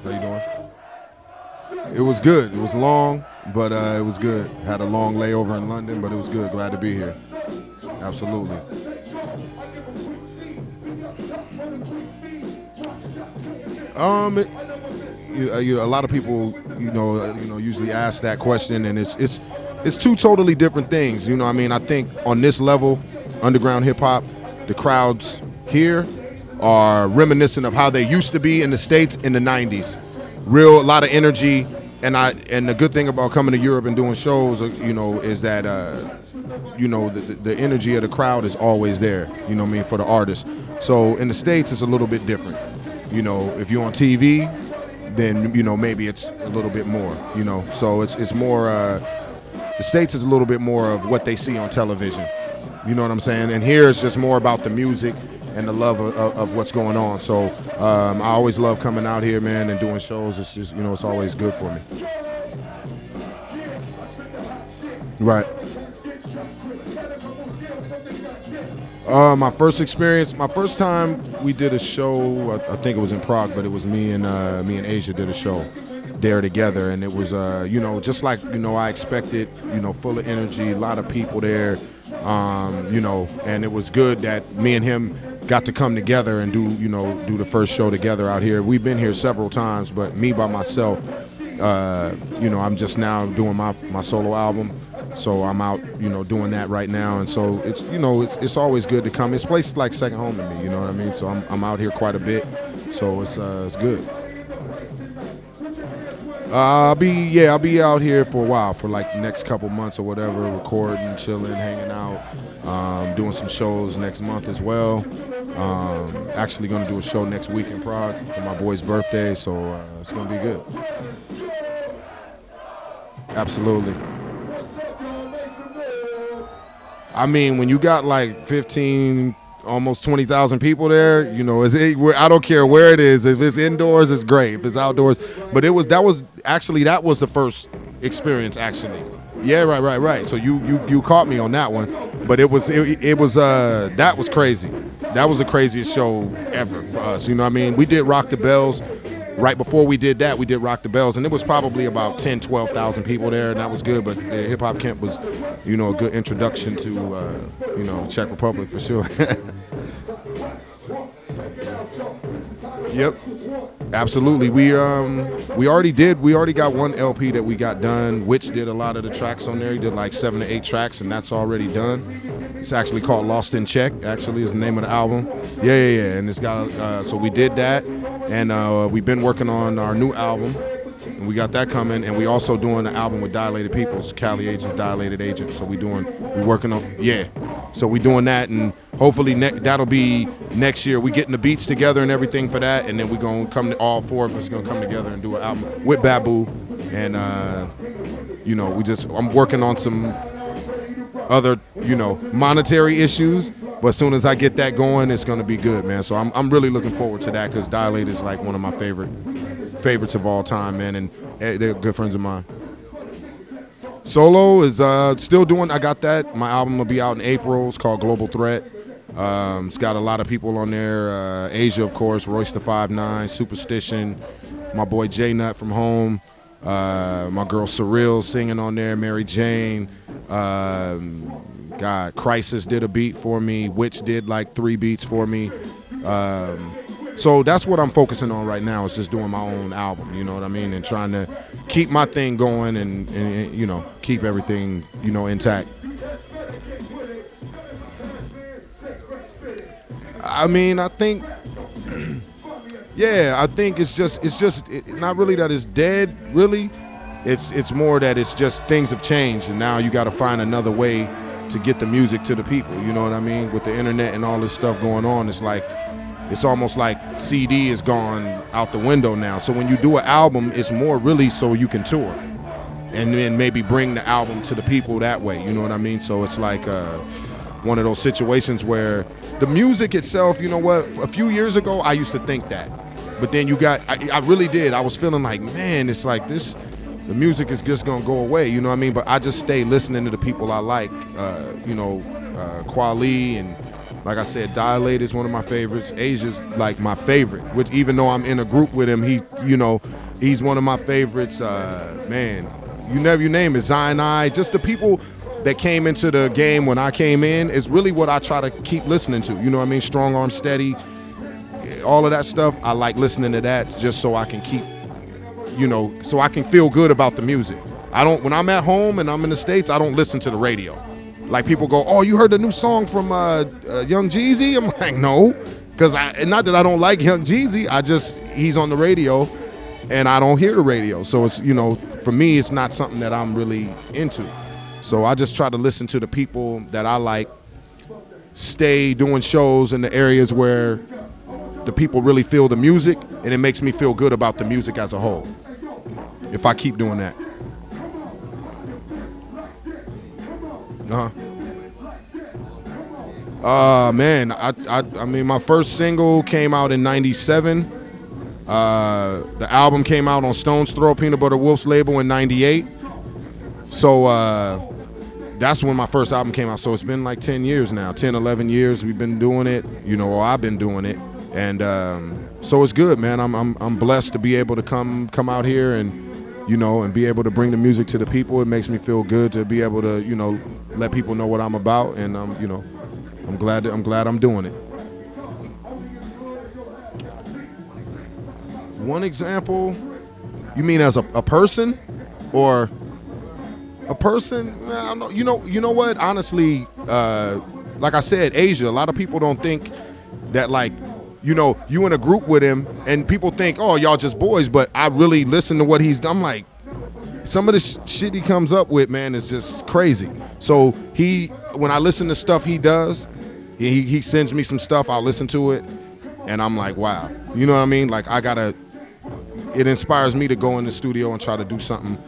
How you doing? It was good. It was long, but it was good. Had a long layover in London, but it was good. Glad to be here. Absolutely. A lot of people, usually ask that question, and it's two totally different things. You know, I mean, I think on this level, underground hip hop, the crowds here are reminiscent of how they used to be in the States in the '90s. A lot of energy, and the good thing about coming to Europe and doing shows, is that the energy of the crowd is always there. You know what I mean, for the artists. So in the States, it's a little bit different. You know, if you're on TV, then maybe it's a little bit more. So it's more. The States is a little bit more of what they see on television. You know what I'm saying? And here it's just more about the music and the love of what's going on. So I always love coming out here, man, and doing shows. It's just, it's always good for me. Right. My first time we did a show, I think it was in Prague, but it was me and Asia did a show there together, and it was just like I expected, full of energy, a lot of people there, and it was good that me and him got to come together and do the first show together out here. We've been here several times, but me by myself, I'm just now doing my solo album. So I'm out, doing that right now, and so it's always good to come. This place is like second home to me, you know what I mean? So I'm out here quite a bit, so it's good. I'll be out here for a while, for like the next couple months or whatever, recording, chilling, hanging out, doing some shows next month as well. Actually going to do a show next week in Prague for my boy's birthday, so it's going to be good. Absolutely. I mean, when you got like 15, almost 20,000 people there, I don't care where it is. If it's indoors, it's great. If it's outdoors, but that was the first experience actually. Yeah, right. So you caught me on that one, but it was that was crazy. That was the craziest show ever for us. You know what I mean? We did Rock the Bells. Right before we did that, we did Rock the Bells, and it was probably about 10, 12,000 people there, and that was good. But the Hip Hop Camp was, a good introduction to, Czech Republic for sure. Yep, absolutely. We already got one LP that we got done. Which did a lot of the tracks on there. He did like 7 to 8 tracks, and that's already done. It's actually called Lost in Czech. Actually, is the name of the album. Yeah. And it's got so we did that. And we've been working on our new album, and we got that coming. And we also doing an album with Dilated Peoples, Cali Agent, Dilated Agent. So we working on, yeah. So we doing that, and hopefully that'll be next year. We getting the beats together and everything for that, and then we gonna all 4 of us gonna come together and do an album with Babu. And I'm working on some other monetary issues. But as soon as I get that going, it's going to be good, man. So I'm really looking forward to that, because Dilate is like one of my favorites of all time, man, and they're good friends of mine. Solo is still doing. I got that. My album will be out in April. It's called Global Threat. It's got a lot of people on there. Asia, of course, Royce the 5'9", Superstition, my boy J Nut from home, my girl Surreal singing on there, Mary Jane. Crisis did a beat for me. Witch did like 3 beats for me. So that's what I'm focusing on right now, is just doing my own album, you know what I mean? And trying to keep my thing going and keep everything, intact. I mean, I think, I think it's just not really that it's dead, really. It's more that it's just things have changed, and now you got to find another way to get the music to the people, you know what I mean? With the internet and all this stuff going on, it's almost like CD is gone out the window now. So when you do an album, it's more really so you can tour and then maybe bring the album to the people that way, you know what I mean? So it's like one of those situations where the music itself, you know what, a few years ago I used to think that, but then I really did. I was feeling like, man, it's like this, the music is just gonna go away, you know what I mean? But I just stay listening to the people I like, Kweli and Like I said, Dilate is one of my favorites. Asia's like my favorite, which even though I'm in a group with him, he's one of my favorites. Man, you name it, Zline, just the people that came into the game when I came in is really what I try to keep listening to. You know what I mean? Strong Arm Steady, all of that stuff. I like listening to that just so I can keep, so I can feel good about the music. When I'm at home and I'm in the States, I don't listen to the radio. Like people go, oh, you heard the new song from Young Jeezy? I'm like, no, because not that I don't like Young Jeezy, he's on the radio and I don't hear the radio. So it's, for me, it's not something that I'm really into. So I just try to listen to the people that I like, stay doing shows in the areas where the people really feel the music, and it makes me feel good about the music as a whole, if I keep doing that. Man, I mean, my first single came out in '97. The album came out on Stone's Throw Peanut Butter Wolf's label in '98. So that's when my first album came out. So it's been like 10 years now, 10, 11 years we've been doing it, or I've been doing it. And so it's good, man. I'm blessed to be able to come out here and, and be able to bring the music to the people. It makes me feel good to be able to, let people know what I'm about, and I'm glad I'm doing it. One example, you mean as a person, or a person? I don't know. You know what? Honestly, like I said, Asia. A lot of people don't think that you in a group with him, and people think, oh, y'all just boys. But I really listen to what he's done. I'm like, some of the shit he comes up with, man, is just crazy. So when I listen to stuff he does, he sends me some stuff. I'll listen to it, and I'm like, wow. You know what I mean? Like it inspires me to go in the studio and try to do something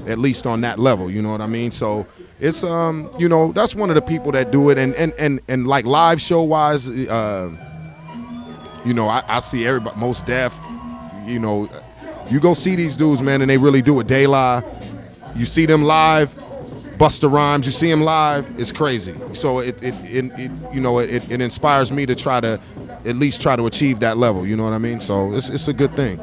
at least on that level. You know what I mean? So it's that's one of the people that do it, and like live show wise, I see everybody, Most Def, you go see these dudes, man, and they really do it. De La, you see them live, Busta Rhymes, you see him live, it's crazy. So it inspires me to try to at least try to achieve that level. You know what I mean? So it's a good thing.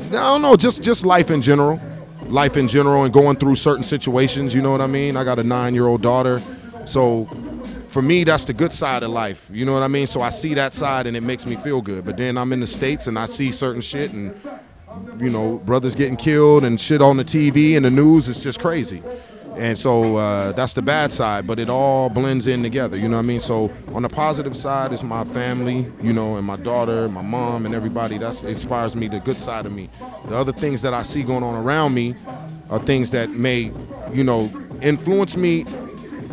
I don't know, just life in general. Life in general and going through certain situations, you know what I mean? I got a 9-year-old daughter. So for me, that's the good side of life, you know what I mean? So I see that side and it makes me feel good. But then I'm in the States and I see certain shit and, brothers getting killed and shit on the TV and the news. It's just crazy. And so that's the bad side, but it all blends in together, you know what I mean? So on the positive side is my family, and my daughter, my mom, and everybody. That inspires me, the good side of me. The other things that I see going on around me are things that may, influence me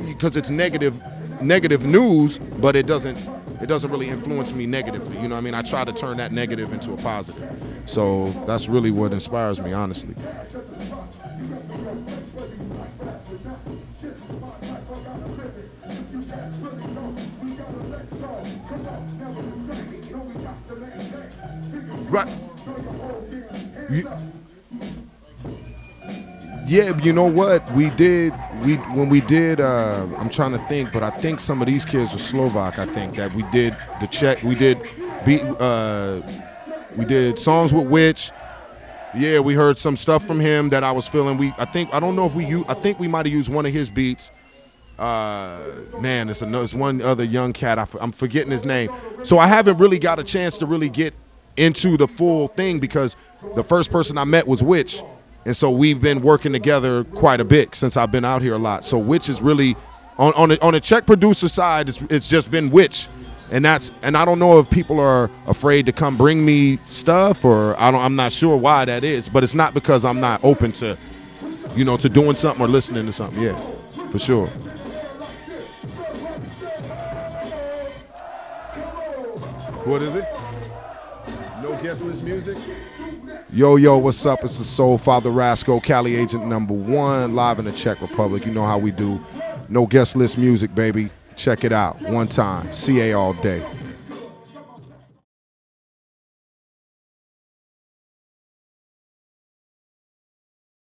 because it's negative news, but it doesn't really influence me negatively, you know what I mean? I try to turn that negative into a positive. So that's really what inspires me, honestly. Right. Yeah, you know what? When we did, I'm trying to think, but I think some of these kids are Slovak. I think that we did the Czech. We did songs with Witch. Yeah, we heard some stuff from him that I was feeling. I think we might have used one of his beats. Man, it's one other young cat. I'm forgetting his name. So I haven't really got a chance to really get into the full thing because the first person I met was Witch. And so we've been working together quite a bit since I've been out here a lot. So Witch is really, on the Czech producer side, it's just been Witch. And I don't know if people are afraid to come bring me stuff, or I'm not sure why that is, but it's not because I'm not open to, to doing something or listening to something. Yeah, for sure. What is it? No guest list music? Yo, what's up? It's the Soul Father Rasco, Cali Agent #1, live in the Czech Republic. You know how we do. No guest list music, baby. Check it out. One time. CA all day.